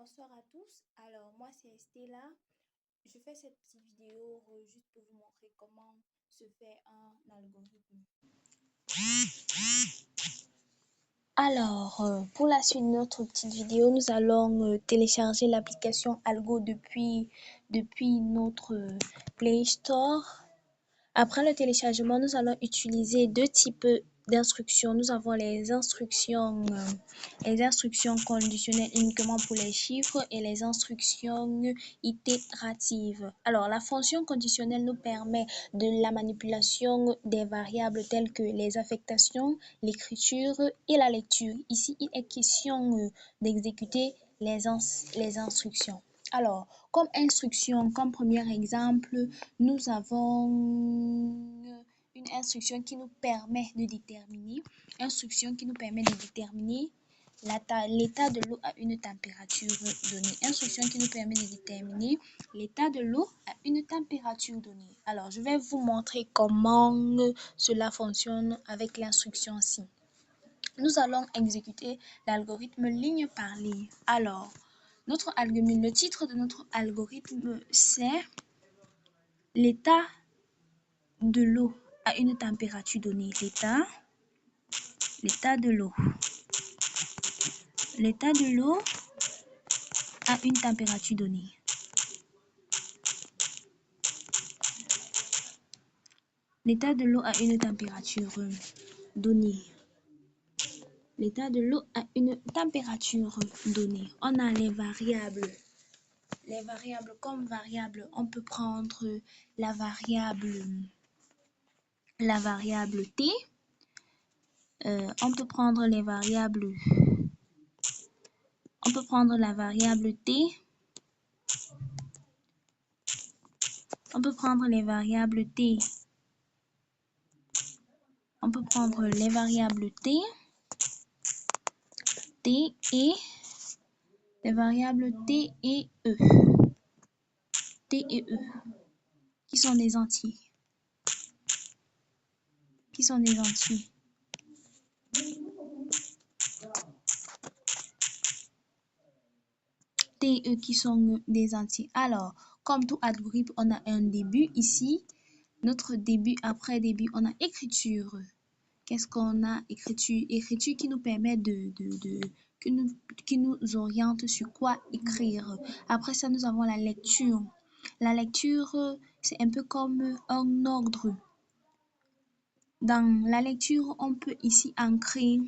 Bonsoir à tous. Alors, moi, c'est Stella. Je fais cette petite vidéo juste pour vous montrer comment se fait un algorithme. Alors, pour la suite de notre petite vidéo, nous allons télécharger l'application Algo depuis notre Play Store. Après le téléchargement, nous allons utiliser deux types d'instructions. Nous avons les instructions conditionnelles uniquement pour les chiffres et les instructions itératives. Alors, la fonction conditionnelle nous permet de la manipulation des variables telles que les affectations, l'écriture et la lecture. Ici, il est question d'exécuter les instructions. Alors, comme instruction, comme premier exemple, nous avons une instruction qui nous permet de déterminer, l'état de l'eau à une température donnée. Instruction qui nous permet de déterminer l'état de l'eau à une température donnée. Alors, je vais vous montrer comment cela fonctionne avec l'instruction ci. Nous allons exécuter l'algorithme ligne par ligne. Alors, le titre de notre algorithme, c'est l'état de l'eau à une température donnée. L'état de l'eau à une température donnée. L'état de l'eau à une température donnée. L'état de l'eau à une température donnée. On a les variables. Les variables comme variable, on peut prendre la variable t. On peut prendre la variable t. On peut prendre les variables t. On peut prendre les variables t et les variables t et e. T et e qui sont des entiers. T et e qui sont des entiers. Alors, comme tout algorithme, on a un début ici. Notre début, après début, on a écriture. Qu'est-ce qu'on a? Écriture. Écriture qui nous permet qui nous oriente sur quoi écrire. Après ça, nous avons la lecture. La lecture, c'est un peu comme un ordre. Dans la lecture, on peut ici ancrer